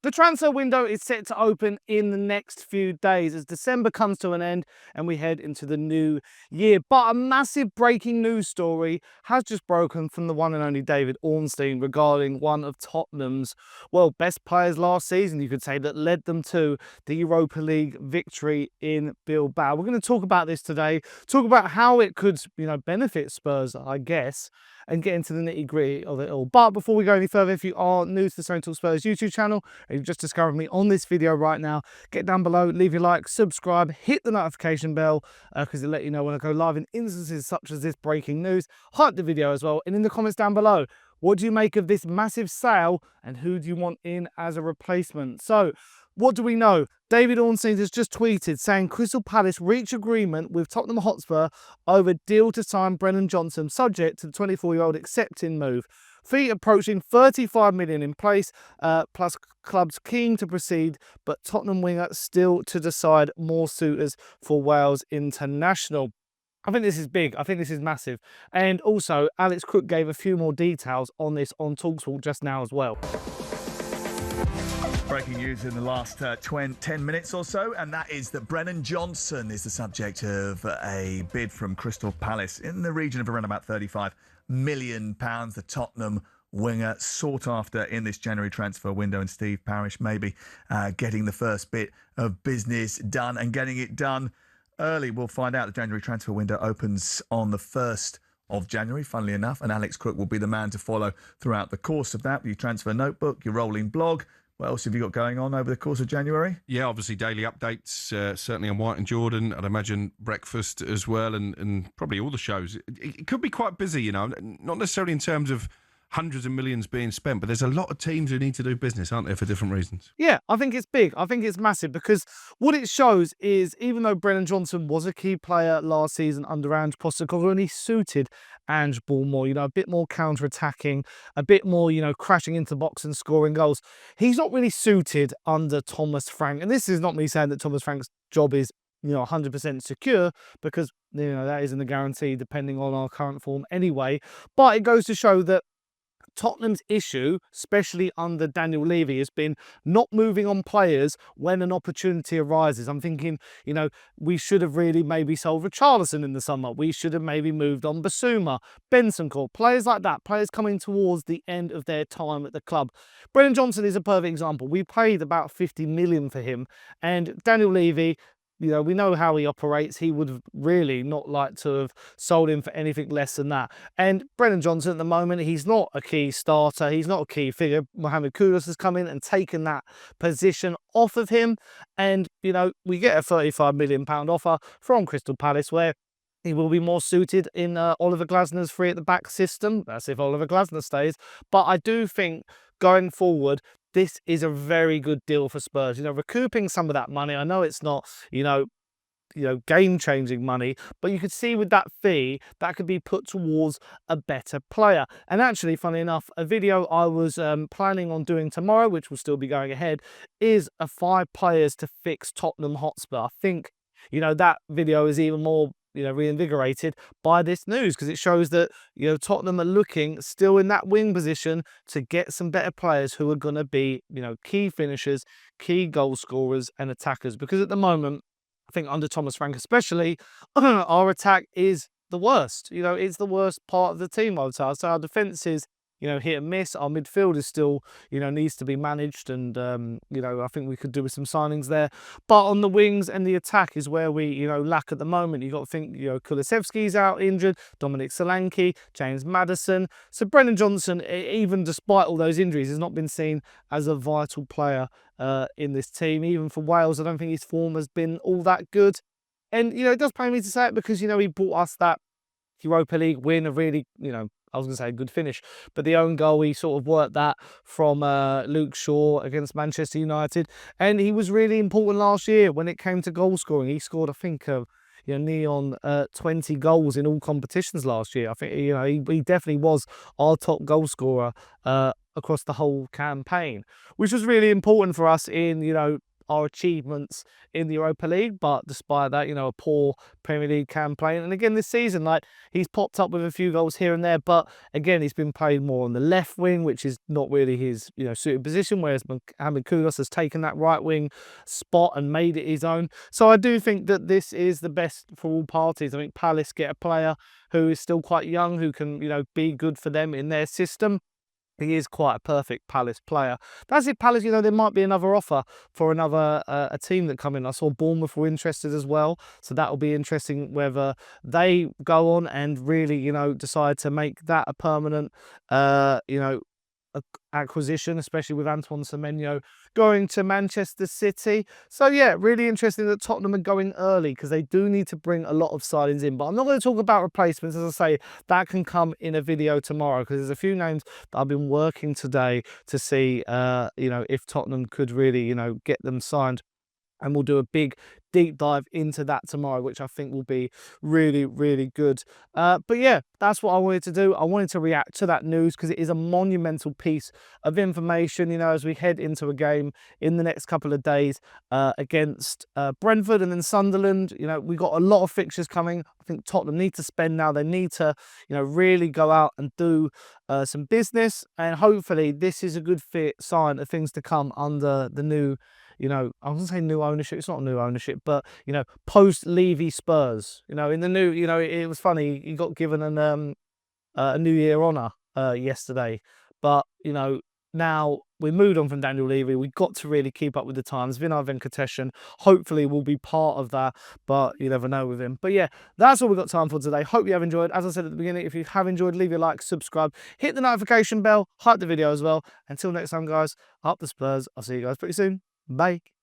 The transfer window is set to open in the next few days as December comes to an end and we head into the new year. But a massive breaking news story has just broken from the one and only David Ornstein regarding one of Tottenham's, well, best players last season, you could say, that led them to the Europa League victory in Bilbao. We're going to talk about this today, talk about how it could, benefit Spurs, I guess, and get into the nitty-gritty of it all. But before we go any further, if you are new to the Sonny Talks Spurs YouTube channel, and you've just discovered me on this video right now, get down below, leave your like, subscribe, hit the notification bell, because it'll let you know when I go live in instances such as this breaking news. Hype the video as well, and in the comments down below, what do you make of this massive sale, and who do you want in as a replacement? So, what do we know? David Ornstein has just tweeted saying Crystal Palace reach agreement with Tottenham Hotspur over deal to sign Brennan Johnson, subject to the 24-year-old accepting move. Fee approaching 35 million in place, plus clubs keen to proceed, but Tottenham winger still to decide more suitors for Wales International. I think this is big. I think this is massive. And also, Alex Crook gave a few more details on this on Talksport just now as well. Breaking news in the last 10 minutes or so, and that is that Brennan Johnson is the subject of a bid from Crystal Palace in the region of around about £35 million. The Tottenham winger sought after in this January transfer window, and Steve Parish maybe getting the first bit of business done and getting it done early. We'll find out. The January transfer window opens on the 1st of January, funnily enough, and Alex Crook will be the man to follow throughout the course of that. Your transfer notebook, your rolling blog. What else have you got going on over the course of January? Yeah, obviously daily updates, certainly on White and Jordan. I'd imagine breakfast as well, and probably all the shows. It could be quite busy, not necessarily in terms of hundreds of millions being spent, but there's a lot of teams who need to do business, aren't there, for different reasons? Yeah, I think it's big. I think it's massive because what it shows is even though Brennan Johnson was a key player last season under Ange Postecoglou, and he suited Ange Ball more, a bit more counter-attacking, a bit more, crashing into the box and scoring goals. He's not really suited under Thomas Frank. And this is not me saying that Thomas Frank's job is 100% secure, because that isn't a guarantee depending on our current form anyway. But it goes to show that Tottenham's issue, especially under Daniel Levy, has been not moving on players when an opportunity arises. I'm thinking, we should have really maybe sold Richarlison in the summer. We should have maybe moved on Basuma, Bentancur, players like that, players coming towards the end of their time at the club. Brennan Johnson is a perfect example. We paid about 50 million for him, and Daniel Levy, we know how he operates. He would have really not liked to have sold him for anything less than that. And Brennan Johnson at the moment, he's not a key starter. He's not a key figure. Mohamed Kudus has come in and taken that position off of him. And, we get a £35 million offer from Crystal Palace where he will be more suited in Oliver Glasner's free at the back system. That's if Oliver Glasner stays. But I do think going forward, this is a very good deal for Spurs. Recouping some of that money. I know it's not, game-changing money, but you could see with that fee, that could be put towards a better player. And actually, funny enough, a video I was planning on doing tomorrow, which will still be going ahead, is a 5 players to fix Tottenham Hotspur. I think, that video is even more reinvigorated by this news, because it shows that Tottenham are looking still in that wing position to get some better players who are going to be key finishers, key goal scorers and attackers. Because at the moment, I think under Thomas Frank especially, our attack is the worst. It's the worst part of the team, I would say. So our defence is hit and miss. Our midfield is still, needs to be managed, and I think we could do with some signings there. But on the wings and the attack is where we, lack at the moment. You got to think, Kulusevski's out injured, Dominic Solanke, James Maddison. So Brennan Johnson, even despite all those injuries, has not been seen as a vital player in this team. Even for Wales, I don't think his form has been all that good. And it does pain me to say it, because he brought us that Europa League win, a really, I was going to say a good finish, but the own goal, he sort of worked that from Luke Shaw against Manchester United. And he was really important last year when it came to goal scoring. He scored, I think, nearly on 20 goals in all competitions last year. I think, he definitely was our top goal scorer across the whole campaign, which was really important for us in, our achievements in the Europa League, but despite that, you know, a poor Premier League campaign. And again, this season, like, he's popped up with a few goals here and there, but again, he's been played more on the left wing, which is not really his, you know, suited position, whereas Mohamed Kudus has taken that right wing spot and made it his own. So I do think that this is the best for all parties. I think Palace get a player who is still quite young, who can, you know, be good for them in their system. He is quite a perfect Palace player. That's it, Palace. You know, there might be another offer for another a team that come in. I saw Bournemouth were interested as well, so that will be interesting whether they go on and really, you know, decide to make that a permanent, you know, acquisition, especially with Antoine Semenyo going to Manchester City. So yeah, really interesting that Tottenham are going early, because they do need to bring a lot of signings in. But I'm not going to talk about replacements. As I say, that can come in a video tomorrow, because there's a few names that I've been working today to see, you know, if Tottenham could really, you know, get them signed. And we'll do a big deep dive into that tomorrow, which I think will be really, really good. But yeah, that's what I wanted to do. I wanted to react to that news because it is a monumental piece of information, you know, as we head into a game in the next couple of days against Brentford and then Sunderland. You know, we've got a lot of fixtures coming. I think Tottenham need to spend now. They need to, you know, really go out and do some business. And hopefully this is a good sign of things to come under the new, you know, I was going to say new ownership. It's not new ownership, but, you know, post-Levy Spurs. You know, in the new, you know, it was funny. He got given a New Year honour yesterday. But, you know, now we moved on from Daniel Levy. We've got to really keep up with the times. Vinay Venkatesan hopefully will be part of that, but you never know with him. But yeah, that's all we've got time for today. Hope you have enjoyed. As I said at the beginning, if you have enjoyed, leave your like, subscribe, hit the notification bell, hype the video as well. Until next time, guys, up the Spurs. I'll see you guys pretty soon. Bye.